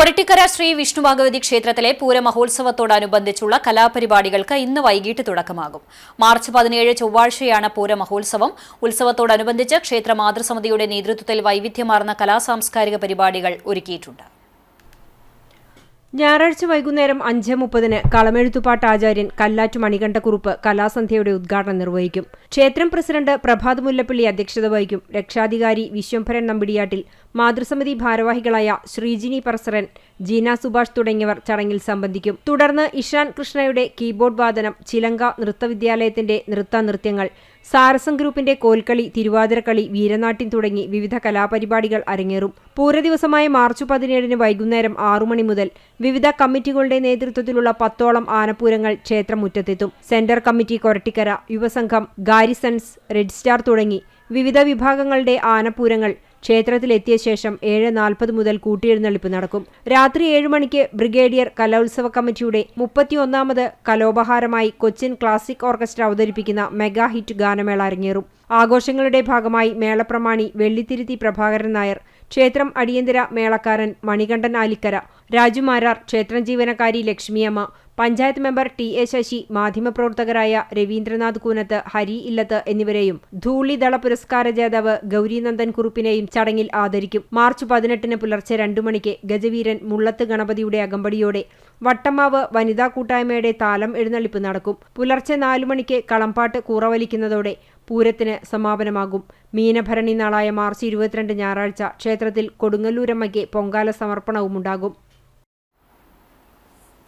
കൊരട്ടിക്കര ശ്രീ വിഷ്ണു ഭഗവതി ക്ഷേത്രത്തിലെ പൂരമഹോത്സവത്തോടനുബന്ധിച്ചുള്ള കലാപരിപാടികൾക്ക് ഇന്ന് വൈകിട്ട് തുടക്കമാകും. മാർച്ച് 17 ചൊവ്വാഴ്ചയാണ് പൂരമഹോത്സവം. ഉത്സവത്തോടനുബന്ധിച്ച് ക്ഷേത്ര മാതൃസമിതിയുടെ നേതൃത്വത്തിൽ വൈവിധ്യമാർന്ന കലാസാംസ്കാരിക പരിപാടികൾ ഒരുക്കിയിട്ടുണ്ട്. ഞായറാഴ്ച വൈകുന്നേരം 5:30-ന് കളമെഴുത്തുപാട്ട് ആചാര്യൻ കല്ലാറ്റ് മണികണ്ഠക്കുറുപ്പ് കലാസന്ധ്യയുടെ ഉദ്ഘാടനം നിർവഹിക്കും. ക്ഷേത്രം പ്രസിഡന്റ് പ്രഭാത് മുല്ലപ്പള്ളി അധ്യക്ഷത വഹിക്കും. രക്ഷാധികാരി വിശ്വംഭരൻ നമ്പിടിയാട്ടിൽ, മാതൃസമിതി ഭാരവാഹികളായ ശ്രീജിനി പറസറൻ, ജീന സുഭാഷ് തുടങ്ങിയവർ ചടങ്ങിൽ സംബന്ധിക്കും. തുടർന്ന് ഇഷാൻ കൃഷ്ണയുടെ കീബോർഡ് വാദനം, ചിലങ്ക നൃത്തവിദ്യാലയത്തിന്റെ നൃത്തനൃത്യങ്ങൾ, സാരസം ഗ്രൂപ്പിന്റെ കോൽക്കളി, തിരുവാതിരക്കളി, വീരനാട്യം തുടങ്ങി വിവിധ കലാപരിപാടികൾ അരങ്ങേറും. പൂരദിവസമായ മാർച്ച് 17-ന് വൈകുന്നേരം 6 മണി മുതൽ വിവിധ കമ്മിറ്റികളുടെ നേതൃത്വത്തിലുള്ള 10ഓളം ആനപ്പൂരങ്ങൾ ക്ഷേത്രമുറ്റത്തെത്തും. സെന്റർ കമ്മിറ്റി കൊരട്ടിക്കര, യുവസംഘം, ഗാരിസൺസ്, റെഡ് സ്റ്റാർ തുടങ്ങി വിവിധ വിഭാഗങ്ങളുടെ ആനപ്പൂരങ്ങൾ ക്ഷേത്രത്തിലെത്തിയ ശേഷം 7:40 മുതൽ കൂട്ടിയെഴുന്നള്ളിപ്പ് നടക്കും. രാത്രി 7 മണിക്ക് ബ്രിഗേഡിയർ കലോത്സവ കമ്മിറ്റിയുടെ 31ാമത് കലോപഹാരമായി കൊച്ചിൻ ക്ലാസിക് ഓർക്കസ്ട്ര അവതരിപ്പിക്കുന്ന മെഗാ ഹിറ്റ് ഗാനമേള അരങ്ങേറും. ആഘോഷങ്ങളുടെ ഭാഗമായി മേളപ്രമാണി വെള്ളിത്തിരുത്തി പ്രഭാകരൻ നായർ, ക്ഷേത്രം അടിയന്തര മേളക്കാരൻ മണികണ്ഠൻ ആലിക്കര, രാജുമാരാർ, ക്ഷേത്രം ജീവനക്കാരി ലക്ഷ്മിയമ്മ, പഞ്ചായത്ത് മെമ്പർ ടി.എ. ശശി, മാധ്യമപ്രവർത്തകരായ രവീന്ദ്രനാഥ് കൂനത്ത്, ഹരി ഇല്ലത്ത് എന്നിവരെയും ധൂളിദള പുരസ്കാര ജേതാവ് ഗൗരീനന്ദൻ കുറുപ്പിനെയും ചടങ്ങിൽ ആദരിക്കും. മാർച്ച് 18-ന് പുലർച്ചെ 2 മണിക്ക് ഗജവീരൻ മുള്ളത്ത് ഗണപതിയുടെ അകമ്പടിയോടെ വട്ടമാവ് വനിതാ കൂട്ടായ്മയുടെ താലം എഴുന്നള്ളിപ്പ് നടക്കും. പുലർച്ചെ 4 മണിക്ക് കളംപാട്ട് കൂറവലിക്കുന്നതോടെ പൂരത്തിന് സമാപനമാകും. മീനഭരണി നാളായ മാർച്ച് 22 ഞായറാഴ്ച ക്ഷേത്രത്തിൽ കൊടുങ്ങല്ലൂരമ്മയ്ക്ക് പൊങ്കാല സമർപ്പണവുമുണ്ടാകും.